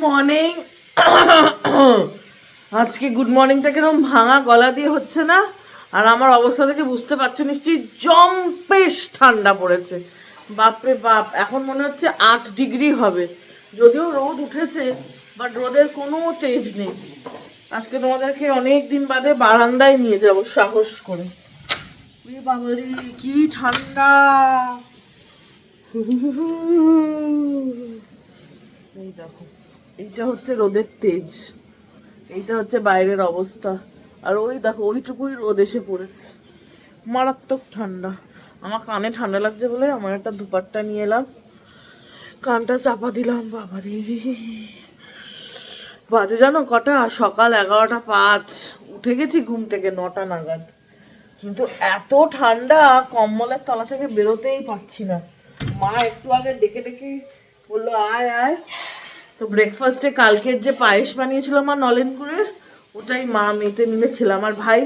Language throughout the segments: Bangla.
মর্নিং। আজকে গুড মর্নিংটা কিরকম ভাঙা গলা দিয়ে হচ্ছে না? আর আমার অবস্থা থেকে বুঝতে পারছো নিশ্চয়ই, জম্পেশ ঠান্ডা পড়েছে। বাপরে বাপ, এখন মনে হচ্ছে 8 ডিগ্রি হবে। যদিও রোদ উঠেছে, বাট রোদের কোনো তেজ নেই। আজকে তোমাদেরকে অনেক দিন বাদে বারান্দায় নিয়ে যাব সাহস করে। বাবারে কি ঠান্ডা! এই দেখো, এইটা হচ্ছে রোদের তেজ, এইটা হচ্ছে বাইরের অবস্থা। আর ওই দেখো, ওইটুকুই রোদ এসে পড়েছে। মারাত্মক ঠান্ডা। আমার কানে ঠান্ডা লাগছে বলে আমার একটা দুপাট্টা নিয়ে এলাম, কানটা চাপা দিলাম। বাবারে বাজে জানো কটা? সকাল 11টা 5। উঠে গেছি ঘুম থেকে 9টা নাগাদ, কিন্তু এত ঠান্ডা কম্বলের তলা থেকে বেরোতেই পারছি না। মা একটু আগে ডেকে ডেকে বললো আয় আয়। তো ব্রেকফাস্টে কালকের যে পায়েস বানিয়েছিল মা নলেনগুড়ের, ওটাই মা মেতে মিলে খেলাম। আর ভাই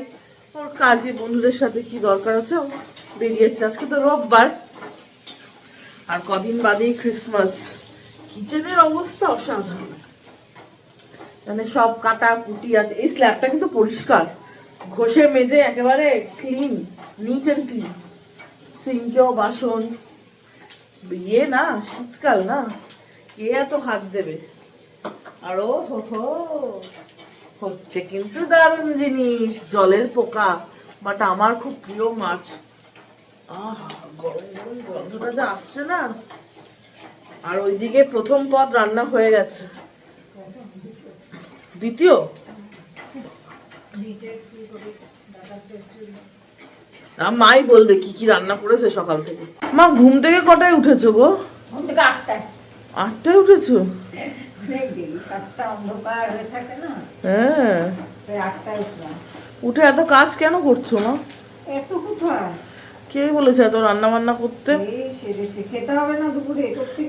ওর কাজে বন্ধুদের সাথে কি দরকার আছে ও বেরিয়েছে। আজকে তো রোববার, আর কদিন বাদেই ক্রিসমাস। কিচেনের অবস্থা অসাধারণ, মানে সব কাটা কুটি আছে। এই স্ল্যাবটা কিন্তু পরিষ্কার, ঘষে মেজে একেবারে ক্লিন, নিট অ্যান্ড ক্লিন। সিঙ্কেও বাসন, বিয়ে না, শীতকাল না, কে এত হাত দেবে? আর ও হো হচ্ছে কিন্তু দারুণ জিনিস, জলের পোকা, বাট আমার খুব প্রিয় মাছ। গরম গরম গন্ধটা যা আসছে না। আর ওইদিকে প্রথম পদ রান্না হয়ে গেছে, দ্বিতীয় মাই বলবে কি কি রান্না করেছে সকাল থেকে। মা ঘুম থেকে কটায় উঠেছো গো? 8টায় উঠেছো? হ্যাঁ, উঠে এত কাজ কেন করছো মা? কে বলেছে এত রান্না বান্না করতে?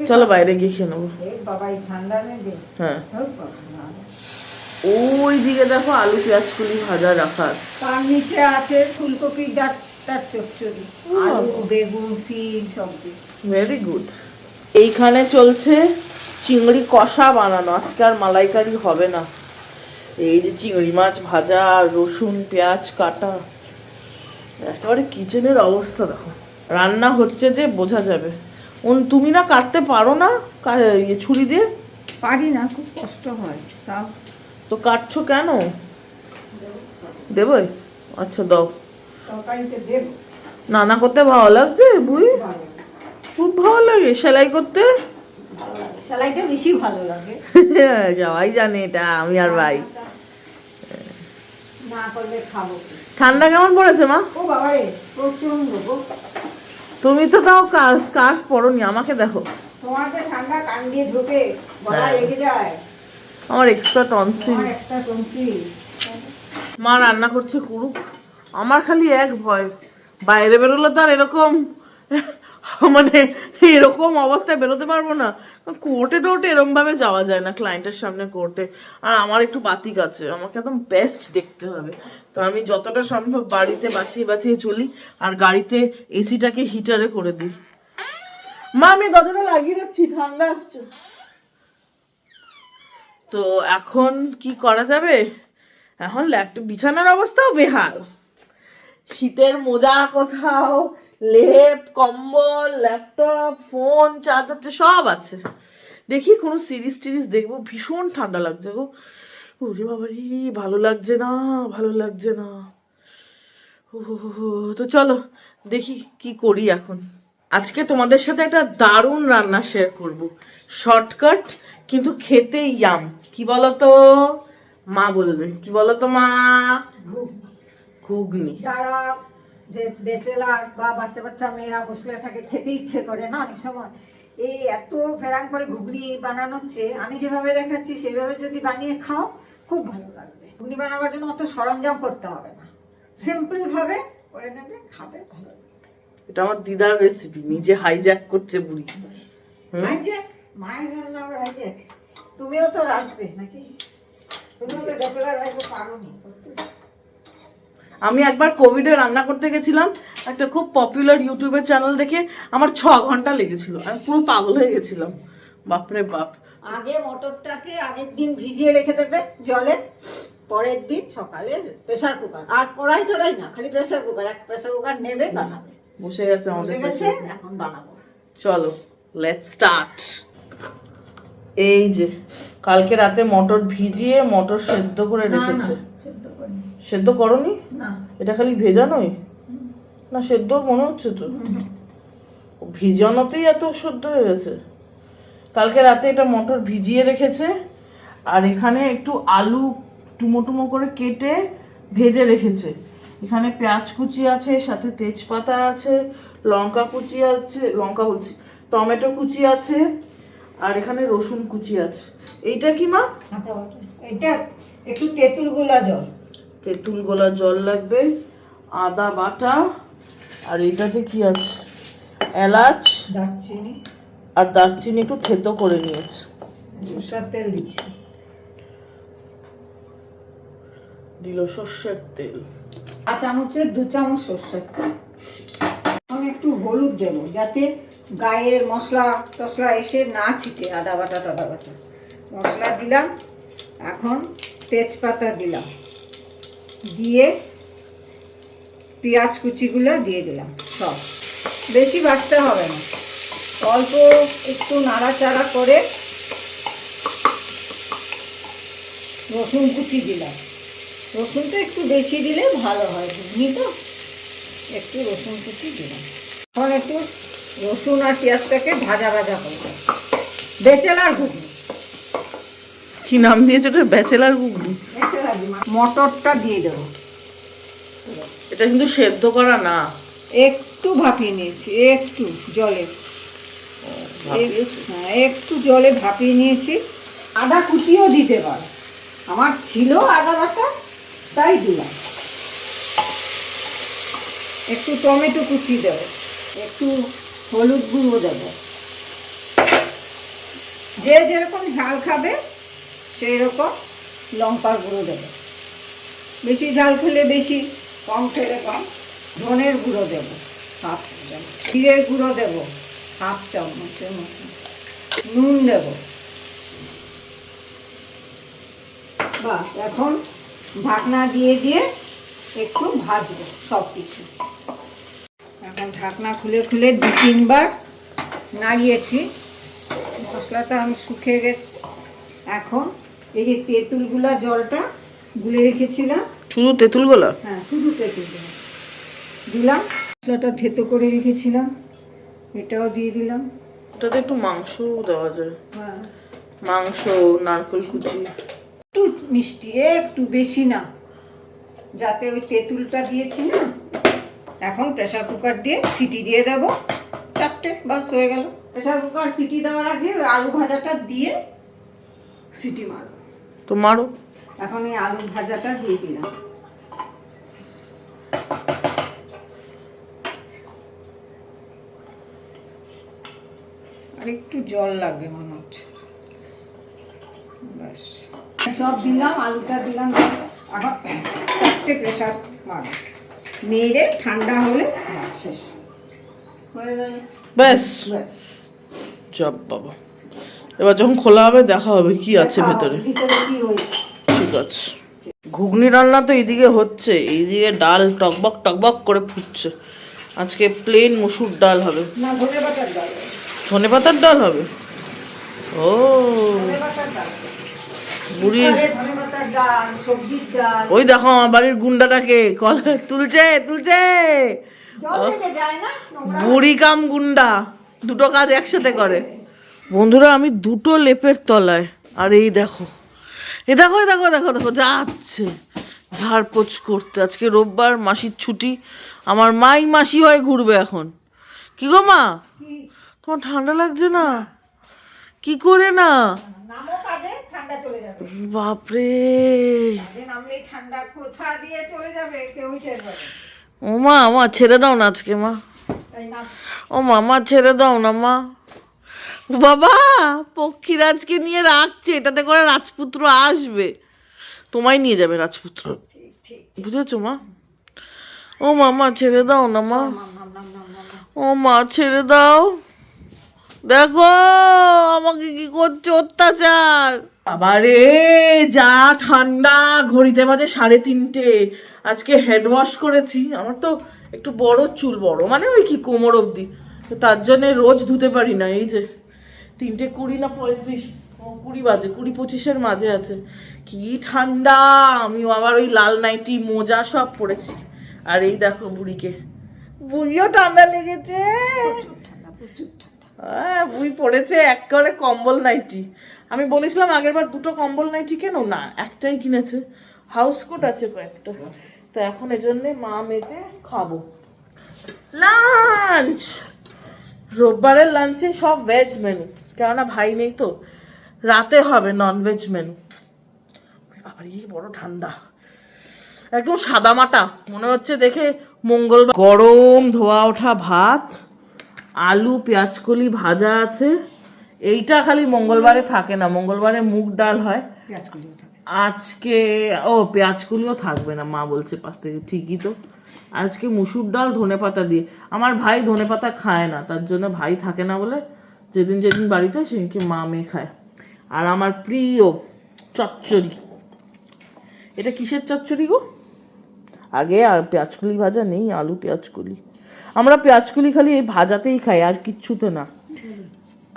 চলো বাইরে গিয়ে খেয়ে নেবো। হ্যাঁ, ওই দিকে দেখো আলু পেঁয়াজ কুলি ভাজা রাখা, তার নিচে আছে ফুলকপির ডাঁটার চচ্চড়ি, আলু বেগুন সিম সবজি। Very good. এইখানে চলছে চিংড়ি কষা বানানো, আজকে আর মালাইকারি হবে না। এই যে চিংড়ি মাছ ভাজা, রসুন পেঁয়াজ কাটা, একেবারে কিচেনের অবস্থা দেখো। রান্না হচ্ছে যে বোঝা যাবে। তুমি না কাটতে পারো না ছুরি দিয়ে? পারি না, খুব কষ্ট হয়। তাও তো কাটছো কেন? দেবই? আচ্ছা দাও। রান্না করতে ভালো লাগছে বুই? খুব ভালো লাগে। সেলাই করতে? সেলাইটা বেশি ভালো লাগে। সবাই জানে এটা, আমি আর ভাই। না করলে খাবো। ঠান্ডা কেমন পড়েছে মা? ও বাবা রে, প্রচন্ড গো। তুমি তো তাও স্কার্ফ পরোনি, আমাকে দেখো। তোমার যে ঠান্ডা কান দিয়ে ঢোকে, গলা লেগে যায়। আমার এক্সট্রা টনসিল। মা রান্না করছে করুক, আমার খালি এক ভয়, বাইরে বেরোলে তো আর এরকম মানে এরকম অবস্থায় বেরোতে পারবো না। কোর্টে টোর্টে এরকম ভাবে যাওয়া যায় না, ক্লায়েন্টের সামনে কোর্টে। আর আমার একটু বাতিক আছে, আমাকে একদম বেস্ট দেখতে হবে। তো আমি যতটা সম্ভব বাড়িতে বাঁচিয়ে বাঁচিয়ে চলি, আর গাড়িতে এসিটাকে হিটারে করে দিই। মা আমি দরজাটা লাগিয়ে রাখছি, ঠান্ডা আসছে। তো এখন কি করা যাবে? এখন ল্যাপটপ বিছানার অবস্থাও বেহাল, শীতের মোজা কোথাও, লেপ কম্বল, ল্যাপটপ, ফোন, চার্জার সব আছে। দেখি কোনো সিরিজ টিরিজ দেখবো, ভীষণ ঠান্ডা লাগছে গো। ওরে বাবারি, ভালো লাগছে না, ভালো লাগছে না। তো চলো দেখি কি করি এখন। আজকে তোমাদের সাথে একটা দারুণ রান্না শেয়ার করব, শর্টকাট কিন্তু খেতে ইয়াম। কি বলতো মা? বলবে কি বলতো মা? ঘুগনি। যারা যে ব্যাচেলার বা বাচ্চা বাচ্চা মেয়েরা বসলে থাকে, খেতে ইচ্ছে করে না অনেক সময়, এই এত ফেরাং করে ঘুগনি বানানোর চেয়ে আমি যেভাবে দেখাচ্ছি সেভাবে যদি বানিয়ে খাও, খুব ভালো লাগবে। ঘুগনি বানাবার জন্য অত সরঞ্জাম করতে হবে না, সিম্পল ভাবে করে নেবে, খাবে, ভালো লাগবে। এটা আমার দিদার রেসিপি, নিজে হাইজ্যাক করছে বুড়ি। হাইজ্যাক? মায়ের রান্না আবার হাইজ্যাক? তুমিও তো রাখবে নাকি? তুমিও তো ব্যাচেলার লাইফে পারো নি। আমি একবার কোভিডে রান্না করতে গেছিলাম একটা খুব পপুলার ইউটিউবের চ্যানেল দেখে, আমার 6 ঘন্টা লেগেছিল, আমি পুরো পাগল হয়ে গেছিলাম। বাপরে বাপ, আগে মটরটাকে আগের দিন ভিজিয়ে রেখে দেবে জলে, পরের দিন সকালে প্রেসার কুকার, আর কড়াই টড়াই না, খালি প্রেসার কুকার, এক প্রেসার কুকার নেবে বানাবে। বসে গেছে বসে আমাদের গেছে, পাশে। এখন বানাবো। চলো লেটস স্টার্ট। এই যে কালকে রাতে মটর ভিজিয়ে মটর সেদ্ধ করে না, রেখেছে। না, সেদ্ধ করিনি। সেদ্ধ করনি? না। এটা খালি ভেজানোই না, সেদ্ধ মনে হচ্ছে তো। ভিজানোতেই এত সেদ্ধ হয়ে গেছে। কালকে রাতে এটা মটর ভিজিয়ে রেখেছে, আর এখানে একটু আলু টুমো টুমো করে কেটে ভেজে রেখেছে। এখানে পেঁয়াজ কুচি আছে, সাথে তেজপাতা আছে, লঙ্কা কুচি আছে, লঙ্কা বলছি, টমেটো কুচি আছে, আর এখানে রসুন কুচি আছে। এইটা কি মা? আদা বাটা। এটা একটু তেঁতুল গোলা জল। তেঁতুল গোলা জল লাগবে, আদা বাটা, আর এটাতে কি আছে? এলাচ দারচিনি আর দারচিনি একটু থেতো করে নিয়েছে। সরষের তেল দিচ্ছি। দিল সর্ষের তেল। 5 চামচের 2 চামচ সরষের তেল। আমি একটু হলুদ দেবো যাতে গায়ের মশলা টসলা এসে না ছিটে। আদা বাটা টাদা বাটা মশলা দিলাম, এখন তেজপাতা দিলাম, দিয়ে পেঁয়াজ কুচিগুলো দিয়ে দিলাম। সব বেশি বাটতে হবে না, অল্প একটু নাড়াচাড়া করে রসুন কুচি দিলাম। রসুনটা একটু বেশি দিলে ভালো হয়, বুঝলি তো, একটু রসুন কুচি দিলাম। এখন একটু রসুন আর পেঁয়াজটাকে ভাজা ভাজা করবো। বেচেলার ঘুগনি। কি নাম দিয়েছো এটা? ব্যাচেলার ঘুগনি। মটরটা দিয়ে দেবো। এটা কিন্তু সেদ্ধ করা না, একটু ভাপিয়ে নিয়েছি, একটু জলে, ভাপিয়েছো? হ্যাঁ একটু জলে ভাপিয়ে নিয়েছি। আদা কুচিও দিতে পারো, আমার ছিল আদা বাটা তাই দিলাম। একটু টমেটো কুচি দেবো, একটু হলুদ গুঁড়ো দেবো। যে যেরকম ঝাল খাবে সেই রকম লঙ্কার গুঁড়ো দেবো। বেশি ঝাল খেলে বেশি, কম খেলে কম। ধনের গুঁড়ো দেবো হাফ চামচ, জিরের গুঁড়ো দেবো হাফ চামচের মতো, নুন দেবো। বাস, এখন ঢাকনা দিয়ে দিয়ে একটু ভাজবো সব কিছু। এখন ঢাকনা খুলে খুলে 2-3 বার নাড়িয়েছি, মশলাটা আমি শুকিয়ে গেছে। এখন এই যে তেঁতুলগুলা জলটা গুলে রেখেছিলাম, শুধু তেঁতুল গোলা? হ্যাঁ শুধু তেঁতুল দিলাম। মশলাটা থেতো করে রেখেছিলাম, এটাও দিয়ে দিলাম। এটাতে একটু মাংস দেওয়া যায়, হ্যাঁ মাংস, নারকেল কুচি। একটু মিষ্টি, একটু বেশি না, যাতে ওই তেঁতুলটা দিয়েছি না। এখন প্রেসার কুকার দিয়ে সিটি দিয়ে দেবো 4টে, বাস হয়ে গেল। প্রেসার কুকার সিটি দেওয়ার আগে ওই আলু ভাজাটা দিয়ে সিটি মারবো। তো মারো। এখন এই আলু ভাজাটা দিয়ে দিলাম। আর একটু জল লাগবে মনে হচ্ছে, ব্যাস সব দিলাম, আলুটা দিলাম। এখন 4টে প্রেসার মারব, মেরে ঠান্ডা হলে ব্যাস শেষ হয়ে গেল। ব্যাস ব্যাস জব বাবা। এবার যখন খোলা হবে দেখা হবে কি আছে ভেতরে। ভিতরে কি হয়েছে। ঠিক আছে। ঘুগনি রান্না তো এইদিকে হচ্ছে, এইদিকে ডাল টকবক টকবক করে ফুটছে। আজকে প্লেন মসুর ডাল হবে। না, ধনে পাতার ডাল। ধনে পাতার ডাল হবে? ও ধনে পাতার ডাল, বুড়ির, ধনে পাতার ডাল, সবজির ডাল। ওই দেখো আমার বাড়ির গুন্ডাটাকে কল তুলছে তুলছে। জল লেগে যায় না, নোংরা। বুড়ি কাম গুন্ডা, দুটো কাজ একসাথে করে। বন্ধুরা আমি দুটো লেপের তলায়, আর এই দেখো, এই দেখো, এই দেখো, দেখো দেখো যাচ্ছে ঝাড়পোছ করতে। আজকে রোববার, মাসির ছুটি, আমার মাই মাসি হয়ে ঘুরবে এখন। কি গো মা, কি তোমার ঠান্ডা লাগছে না? কি করে না? নামো কাজে, ঠান্ডা চলে যাবে। বাপরে, কাজে নামলেই ঠান্ডা কোথা দিয়ে চলে যাবে কেউই টের পাবে না। ও মা, আমার ছেড়ে দাও না আজকে মা। তাই না? ও মামা ছেড়ে দাও না মা। বাবা পক্ষীরাজকে নিয়ে রাখছে, এটাতে করে রাজপুত্র আসবে, তোমায় নিয়ে যাবে রাজপুত্র, ঠিক ঠিক। বুঝেছো মা? ও মামা ছেড়ে দাও না মা। নাম নাম নাম নাম নাম নাম। ও মা ছেড়ে দাও দেখো আমাকে কি করছে অত্যাচার। আবারে যা ঠান্ডা, ঘড়িতে বাজে 3:30। আজকে হেড ওয়াশ করেছি। আমার তো একটু বড় চুল, বড় মানে ওই কি কোমর অবধি, তো তার জন্য রোজ ধুতে পারি না। এই যে 3:20 না 35, 20 বাজে, 20-25-এর মাঝে আছে। কি ঠান্ডা, আমিও আবার ওই লাল নাইটি মোজা সব পরেছি। আর এই দেখো বুড়িকে, বুড়িও ঠান্ডা লেগেছে। হ্যাঁ বুড়ি পড়েছে এক করে কম্বল নাইটি। আমি বলেছিলাম আগের বার 2টো কম্বল নাইটি কেন, না একটাই কিনেছে। হাউস কোট আছে কয়েকটা, তো এখন এজন্যে মা মেয়েতে খাবো লাঞ্চ। রোববারের লাঞ্চে সব ভেজ মেনু, কেননা ভাই নেই তো, রাতে হবে নন ভেজ মেনু। আবার এই বড় ঠান্ডা, একদম সাদা মাটা মনে হচ্ছে দেখে মঙ্গলবার। গরম ধোয়া ওঠা ভাত, আলু পেঁয়াজকলি ভাজা আছে। এইটা খালি মঙ্গলবারে থাকে না, মঙ্গলবারে মুগ ডাল হয়। আজকে ও পেঁয়াজকলিও থাকবে না, মা বলছে পাশ থেকে। ঠিকই তো, আজকে মুসুর ডাল ধনেপাতা দিয়ে। আমার ভাই ধনেপাতা খায় না, তার জন্য ভাই থাকে না বলে যেদিন যেদিন বাড়িতে সেদিনকে মা মেয়ে খায়। আর আমার প্রিয় চচ্চড়ি, এটা কিসের চচ্চড়ি গো? আগে আর পেঁয়াজকলি ভাজা নেই, আলু পেঁয়াজকলি। আমরা পেঁয়াজকলি খালি এই ভাজাতেই খাই, আর কিচ্ছুতে না।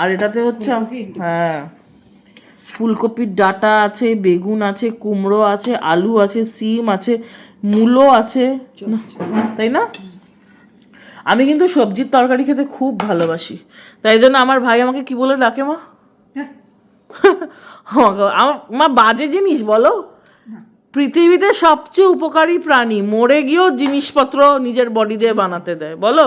আর এটাতে হচ্ছে হ্যাঁ ফুলকপির ডাঁটা আছে, বেগুন আছে, কুমড়ো আছে, আলু আছে, সিম আছে, মূলো আছে, তাই না? আমি কিন্তু সবজির তরকারি খেতে খুব ভালোবাসি, তাই জন্য আমার ভাই আমাকে কি বলে ডাকে মা? আমার মা বাজে জিনিস বলো? পৃথিবীতে সবচেয়ে উপকারী প্রাণী, মরে গিয়েও জিনিসপত্র নিজের বডি দিয়ে বানাতে দেয়, বলো?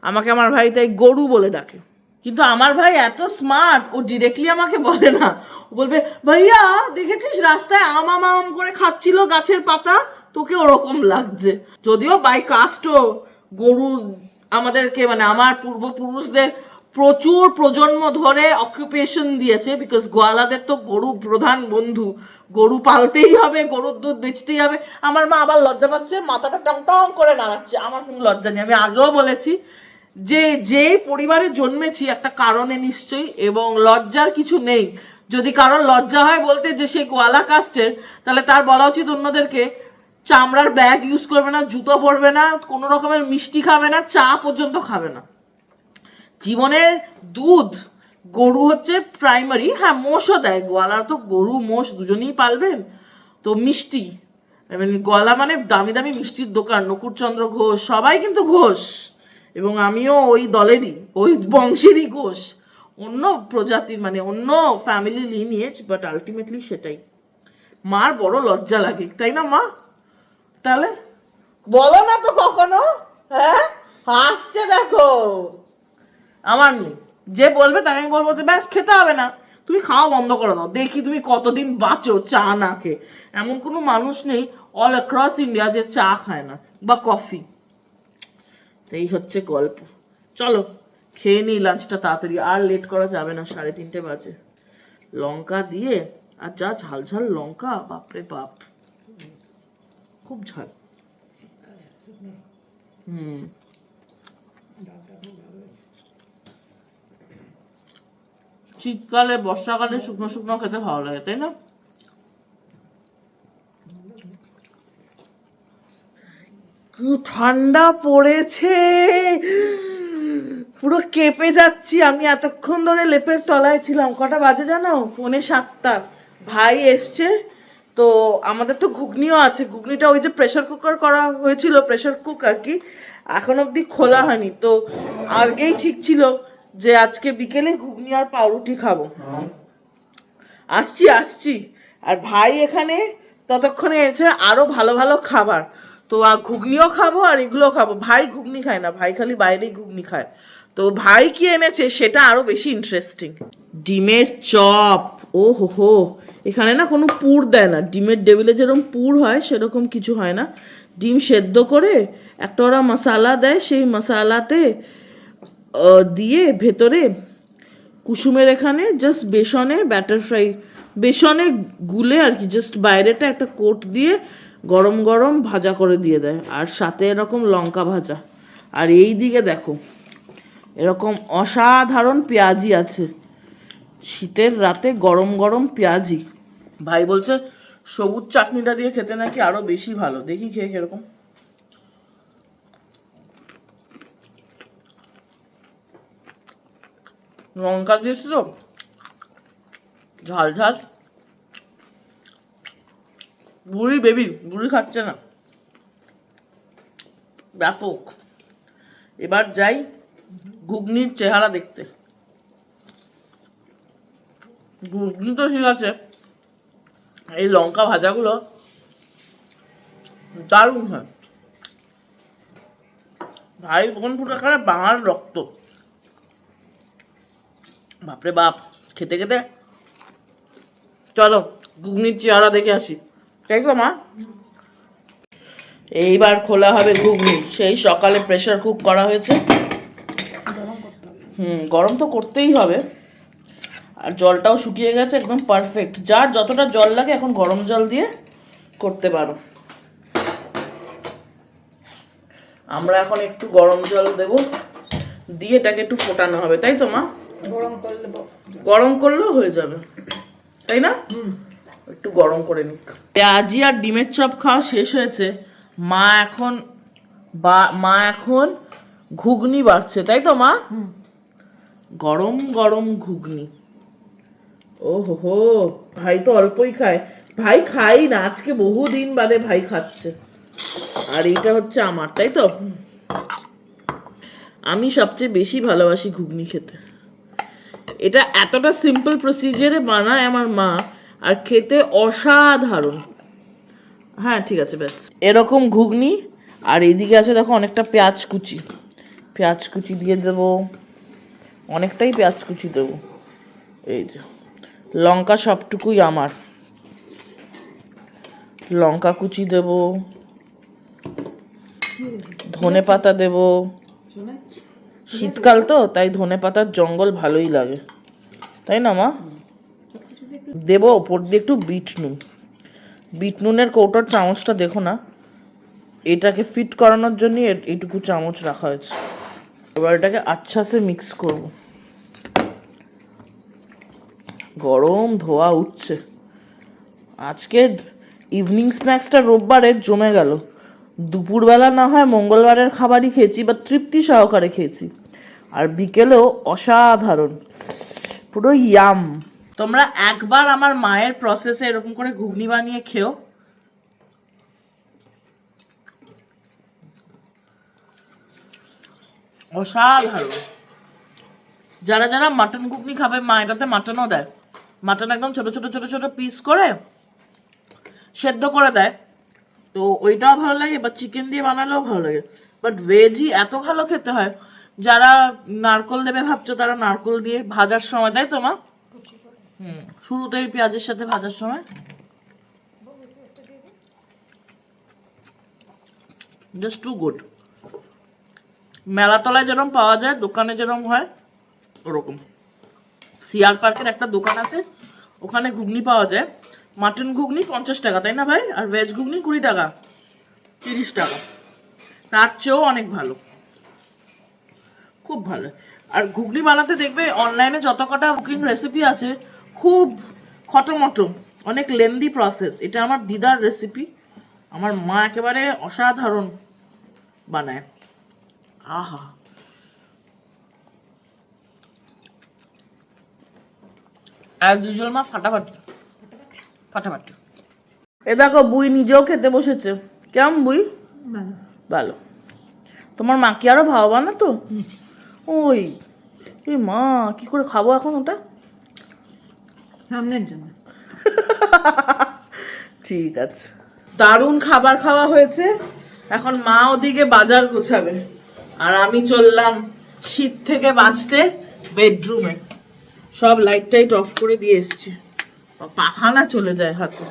আমাকে আমার ভাই তাই গরু বলে ডাকে। কিন্তু আমার ভাই এত স্মার্ট, ও ডিরেক্টলি আমাকে বলে না, ও বলবে ভাইয়া দেখেছিস রাস্তায় আম করে খাচ্ছিল গাছের পাতা, তোকে ওরকম লাগছে। যদিও বাই কাস্টও গরু আমাদেরকে, মানে আমার পূর্বপুরুষদের প্রচুর প্রজন্ম ধরে অকুপেশন দিয়েছে, বিকজ গোয়ালাদের তো গরু প্রধান বন্ধু, গরু পালতেই হবে, গরুর দুধ বেচতেই হবে। আমার মা আবার লজ্জা পাচ্ছে, মাথাটা টং টং করে নাড়াচ্ছে। আমার কোনো লজ্জা নেই, আমি আগেও বলেছি যে পরিবারে জন্মেছি একটা কারণে নিশ্চয়ই, এবং লজ্জার কিছু নেই। যদি কারোর লজ্জা হয় বলতে যে সে গোয়ালা কাস্টের, তাহলে তার বলা উচিত অন্যদেরকে চামড়ার ব্যাগ ইউজ করবে না, জুতো পরবে না, কোনো রকমের মিষ্টি খাবে না, চা পর্যন্ত খাবে না। জীবনের দুধ, গরু হচ্ছে প্রাইমারি। হ্যাঁ মোষও দেয়, গোয়ালা তো গরু মোষ দুজনেই পালবেন। তো মিষ্টি, গোয়ালা মানে দামি দামি মিষ্টির দোকান, নকুরচন্দ্র ঘোষ সবাই কিন্তু ঘোষ, এবং আমিও ওই দলেরই, ওই বংশেরই ঘোষ। অন্য প্রজাতির মানে অন্য ফ্যামিলি লিনিয়েজ, বাট আলটিমেটলি সেটাই। মার বড় লজ্জা লাগে, তাই না মা? তাহলে বলো না তো কখনো, হ্যাঁ হাসছে দেখো। আমার নেই, যে বলবে তাকে আমি বলবো যে ব্যাস খেতে হবে না, তুমি খাওয়া বন্ধ করে দাও, দেখি তুমি কতদিন বাঁচো চা না খেয়ে। এমন কোনো মানুষ নেই অল অ্যাক্রস ইন্ডিয়া যে চা খায় না বা কফি। এই হচ্ছে গল্প। চলো খেয়ে নিই লাঞ্চটা তাড়াতাড়ি, আর লেট করা যাবে না, 3:30 বাজে। লঙ্কা দিয়ে, আর যা ঝাল ঝাল লঙ্কা, বাপরে বাপ, খুব ঝাল। শীতকালে বর্ষাকালে শুকনো শুকনো খেতে ভালো লাগে, তাই না? কি ঠান্ডা পড়েছে, পুরো কেঁপে যাচ্ছি। আমি এতক্ষণ ধরে লেপের তলায় ছিলাম। কটা বাজে জানো? 6:45। ভাই এসছে, তো আমাদের তো ঘুগনিও আছে। ঘুগনিটা ওই যে প্রেশার কুকার করা হয়েছিল, প্রেশার কুক আর কি, এখন অবধি খোলা হয়নি। তো আগেই ঠিক ছিল যে আজকে বিকেলে ঘুগনি আর পাউরুটি খাবো। আসছি। আর ভাই এখানে ততক্ষণে এসে আরো ভালো ভালো খাবার, তো ঘুগনিও খাবো আর এগুলো খাবো। ভাই ঘুগনি খায় না, ভাই খালি বাইরেই ঘুগনি খায়। তো ভাই কি এনেছে সেটা আরো বেশি ইন্টারেস্টিং। ডিমের চপ, ও হো, এখানে না কোনো পুর দেয় না। ডিমের টেবিলে যেরকম পুর হয় সেরকম কিছু হয় না। ডিম সেদ্ধ করে একটা ওরা মশলা দেয়, সেই মশলাতে দিয়ে ভেতরে কুসুমের এখানে জাস্ট বেসনে ব্যাটার ফ্রাই, বেসনে গুলে আর কি, জাস্ট বাইরেটা একটা কোট দিয়ে গরম গরম ভাজা করে দিয়ে দেয়, আর সাথে এরকম লঙ্কা ভাজা। আর এই দিকে দেখো এরকম অসাধারণ পেঁয়াজি আছে, শীতের রাতে গরম গরম পেঁয়াজি। ভাই বলছে সবুজ চাটনিটা দিয়ে খেতে নাকি আরো বেশি ভালো, দেখি খেয়ে কিরকম। লঙ্কা দিয়েছি তো, ঝাল ঝাল। বুড়ি বেবি, বুড়ি খাচ্ছে না, ব্যাপক। এবার যাই ঘুগনির চেহারা দেখতে। ঘুগনি তো ঠিক আছে, এই লঙ্কা ভাজাগুলো দারুণ হয়। ভাই বোন ফুটাকার বাঙাল রক্ত, বাপরে বাপ, খেতে খেতে। চলো ঘুগনির চেহারা দেখে আসি, তাই তো মা? এইবার খোলা হবে ঘুগনি। সেই সকালে প্রেসার কুক করা হয়েছে, গরম তো করতেই হবে। আর জলটাও শুকিয়ে গেছে একদম পারফেক্ট, যার যতটা জল লাগে এখন গরম জল দিয়ে করতে পারো। আমরা এখন একটু গরম জল দেব, দিয়ে এটাকে একটু ফোটানো হবে, তাই তো মা? গরম করলেও হয়ে যাবে, তাই না? একটু গরম করে নিক। পেঁয়াজি আর ডিমের চপ খাওয়া শেষ হয়েছে। মা এখন ঘুগনি বাড়ছে, তাই তো মা? গরম গরম ঘুগনি। ও হো, ভাই তো অল্পই খায়। ভাই খাই না, আজকে বহুদিন বাদে ভাই খাচ্ছে। আর এইটা হচ্ছে আমার, তাই তো? আমি সবচেয়ে বেশি ভালোবাসি ঘুগনি খেতে। এটা এতটা সিম্পল প্রসিজারে বানায় আমার মা, আর খেতে অসাধারণ। হ্যাঁ ঠিক আছে, ব্যাস এরকম ঘুগনি। আর এইদিকে আছে দেখো অনেকটা পেঁয়াজ কুচি, পেঁয়াজ কুচি দিয়ে দেবো, অনেকটাই পেঁয়াজ কুচি দেবো। এই যে লঙ্কা সবটুকুই আমার, লঙ্কা কুচি দেব, ধনে পাতা দেব। শীতকাল তো তাই ধনে পাতার জঙ্গল ভালোই লাগে, তাই না মা? দেব ওপর দিয়ে একটু বিট নুন। বিট নুনের কৌটোর চামচটা দেখো না, এটাকে ফিট করানোর জন্য এইটুকু চামচ রাখা হয়েছে। এবার এটাকে আচ্ছা সে মিক্স করব। গরম ধোয়া উঠছে। আজকে ইভিনিং স্ন্যাক্সটা রোববারে জমে গেল। দুপুরবেলা না হয় মঙ্গলবারের খাবারই খেয়েছি, বা তৃপ্তি সহকারে খেয়েছি। আর বিকেলেও অসাধারণ, পুরো ইয়াম। তোমরা একবার আমার মায়ের প্রসেসে এরকম করে ঘুগনি বানিয়ে খেও, অসাধারণ। যারা যারা মাটন ঘুগনি খাবে, মা এটাতে মাটনও দেয়। মাটন একদম ছোট ছোট ছোট ছোট পিস করে সেদ্ধ করে দেয়, তো ওইটাও ভালো লাগে। বা চিকেন দিয়ে বানালেও ভালো লাগে। বাট ভেজই এত ভালো খেতে হয়। যারা নারকোল দেবে ভাবছো, তারা নারকোল দিয়ে ভাজার সময়, তাই তো মা? শুরুতেই পেঁয়াজের সাথে ভাজার সময় জাস্ট টু গুড। মেলাতলায় যেরকম পাওয়া যায়, দোকানে যেরকম হয় ওরকম। সিআর পার্কের একটা দোকান আছে, ওখানে ঘুগনি পাওয়া যায়। মাটন ঘুগনি 50 টাকা, তাই না ভাই? আর ভেজ ঘুগনি 20 টাকা, 30 টাকা। তার চেয়েও অনেক ভালো, খুব ভালো। আর ঘুগনি বানাতে দেখবে অনলাইনে যত কটা কুকিং রেসিপি আছে, খুব খটোমটো, অনেক লেন্দি প্রসেস। এটা আমার দিদার রেসিপি, আমার মা একেবারে অসাধারণ বানায়। আহা, অ্যাজ ইউজুয়াল মা ফাটাফাটি ফাটাফাটি। এ দেখো বুই নিজেও খেতে বসেছে। কেমন বুই? ভালো। তোমার মা কি আরো ভালো বানা তো? ওই এই মা, কি করে খাবো এখন ওটা? সামনের জন্য। ঠিক আছে। দারুণ খাবার খাওয়া হয়েছে। এখন মা ওদিকে বাজার গোছাবে, আর আমি চললাম শীত থেকে বাঁচতে বেডরুমে। সব লাইট টাইট অফ করে দিয়ে এসেছি, পাখানা চলে যায় হাতে,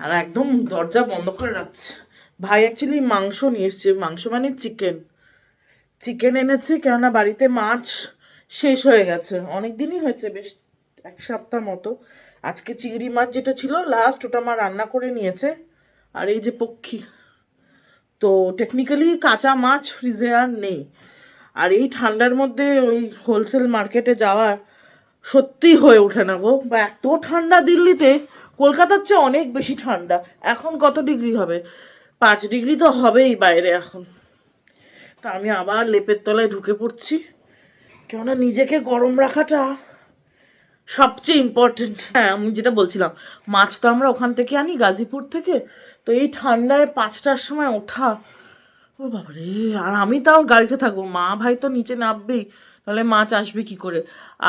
আর একদম দরজা বন্ধ করে রাখছে। ভাই অ্যাকচুয়ালি মাংস নিয়ে এসছে, মাংস মানে চিকেন। চিকেন এনেছে, কেননা বাড়িতে মাছ শেষ হয়ে গেছে, অনেক দিনই হয়েছে, বেশ 1 সপ্তাহ মতো। আজকে চিংড়ি মাছ যেটা ছিল লাস্ট, ওটা মা রান্না করে নিয়েছে। আর এই যে পক্ষী, তো টেকনিক্যালি কাঁচা মাছ ফ্রিজে আর নেই। আর এই ঠান্ডার মধ্যে ওই হোলসেল মার্কেটে যাওয়ার সত্যি হয়ে ওঠে না গো। বা এত ঠান্ডা দিল্লিতে, কলকাতার চেয়ে অনেক বেশি ঠান্ডা। এখন কত ডিগ্রি হবে? 5 ডিগ্রি তো হবেই বাইরে এখন। তা আমি আবার লেপের তলায় ঢুকে পড়ছি, কেননা নিজেকে গরম রাখাটা সবচেয়ে ইম্পর্টেন্ট। হ্যাঁ, আমি যেটা বলছিলাম, মাছ তো আমরা ওখান থেকে আনি, গাজীপুর থেকে। তো এই ঠান্ডায় 5টার সময় ওঠা, ও বাবারে! আর আমি তাও গাড়িতে থাকবো, মা ভাই তো নিচে নামবেই, তাহলে মাছ আসবে কি করে?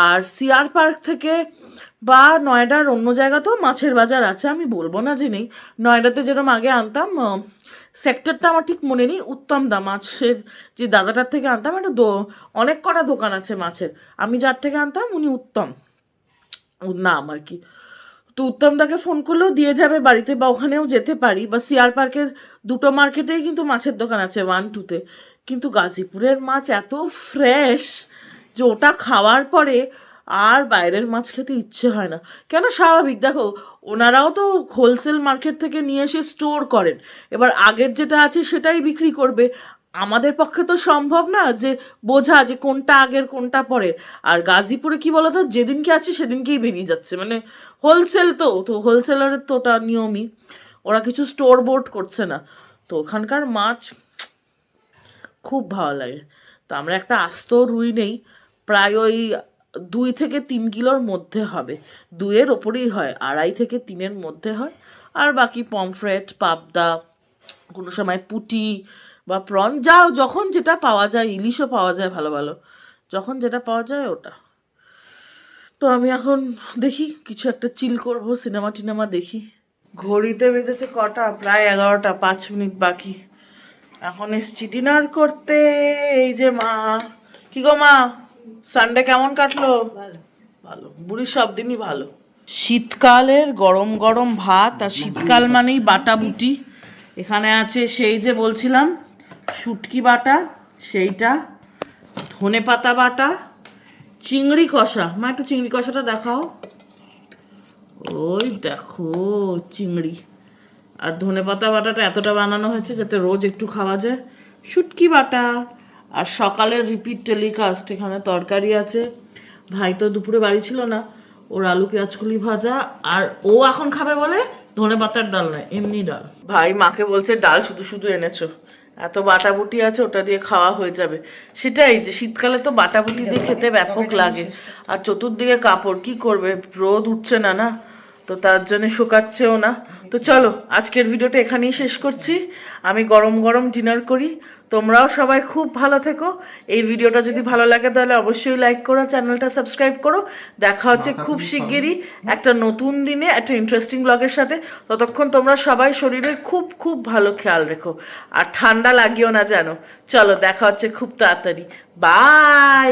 আর সিআর পার্ক থেকে বা নয়ডার অন্য জায়গাতেও মাছের বাজার আছে, আমি বলবো না যে নেই। নয়ডাতে যেরকম আগে আনতাম, সেক্টরটা আমার ঠিক মনে নেই, উত্তম দা মাছের যে দাদাটার থেকে আনতাম, একটা অনেক কটা দোকান আছে মাছের, আমি যার থেকে আনতাম উনি উত্তম, ওর নাম আর কি। তো উত্তমদাকে ফোন করলেও দিয়ে যাবে বাড়িতে, বা ওখানেও যেতে পারি। বা সিআর পার্কের দুটো মার্কেটেই কিন্তু মাছের দোকান আছে, 1-2-তে। কিন্তু গাজীপুরের মাছ এত ফ্রেশ যে ওটা খাওয়ার পরে আর বাইরের মাছ খেতে ইচ্ছে হয় না। কেন? স্বাভাবিক, দেখো ওনারাও তো হোলসেল মার্কেট থেকে নিয়ে এসে স্টোর করেন, এবার আগের যেটা আছে সেটাই বিক্রি করবে। আমাদের পক্ষে তো সম্ভব না যে বোঝা যে কোনটা আগের কোনটা পরের। আর গাজীপুরে কি বলতো, যেদিনকে আছে সেদিনকেই বেরিয়ে যাচ্ছে, মানে হোলসেল তো হোলসেলারের তো ওটা নিয়মই, ওরা কিছু স্টোর বোর্ড করছে না। তো ওখানকার মাছ খুব ভালো লাগে। তো আমরা একটা আস্ত রুই নেই, প্রায় ওই 2 থেকে 3 কিলোর মধ্যে হবে, 2-এর ওপরেই হয়, 2.5 থেকে 3-এর মধ্যে হয়। আর বাকি পমফ্রেট, পাবদা, কোনো সময় পুঁটি বা প্রন, যখন যেটা পাওয়া যায়, ইলিশও পাওয়া যায় ভালো ভালো, যখন যেটা পাওয়া যায় ওটা। তো আমি এখন দেখি কিছু একটা চিল করব, সিনেমা টিনেমা দেখি। ঘড়িতে বেজেছে কটা? প্রায় 11টা, 5 মিনিট বাকি। এখন এসছি ডিনার করতে। এই যে মা। কি গো মা, সানডে কেমন কাটলো? ভালো, বুড়ির সব দিনই ভালো। শীতকালের গরম গরম ভাত, আর শীতকাল মানেই বাটা বুটি। এখানে আছে সেই যে বলছিলাম শুটকি বাটা, সেইটা, ধনে পাতা বাটা, চিংড়ি কষা। মা একটু চিংড়ি কষাটা দেখাও। ওই দেখো চিংড়ি। আর ধনে পাতা বাটাটা এতটা বানানো হয়েছে যাতে রোজ একটু খাওয়া যায়। শুটকি বাটা। আর সকালের রিপিট টেলিকাস্ট, এখানে তরকারি আছে। ভাই তো দুপুরে বাড়ি ছিল না, ওর আলু পেঁয়াজকলি ভাজা। আর ও এখন খাবে বলে ধনে পাতার ডাল নয়, এমনি ডাল। ভাই মাকে বলছে ডাল শুধু শুধু এনেছো, এত বাটাবুটি আছে, ওটা দিয়ে খাওয়া হয়ে যাবে। সেটাই যে শীতকালে তো বাটাবুটি দিয়ে খেতে ব্যাপক লাগে। আর চতুর্দিকে কাপড়, কি করবে, রোদ উঠছে না না, তো তার জন্য শুকাচ্ছেও না। তো চলো আজকের ভিডিওটা এখানেই শেষ করছি। আমি গরম গরম ডিনার করি। তোমরাও সবাই খুব ভালো থেকো। এই ভিডিওটা যদি ভালো লাগে তাহলে অবশ্যই লাইক করো, চ্যানেলটা সাবস্ক্রাইব করো। দেখা হচ্ছে খুব শিগগিরই একটা নতুন দিনে একটা ইন্টারেস্টিং ব্লগের সাথে। ততক্ষণ তোমরা সবাই শরীরের খুব খুব ভালো খেয়াল রেখো, আর ঠান্ডা লাগিও না যেন। চলো দেখা হচ্ছে খুব তাড়াতাড়ি। বাই।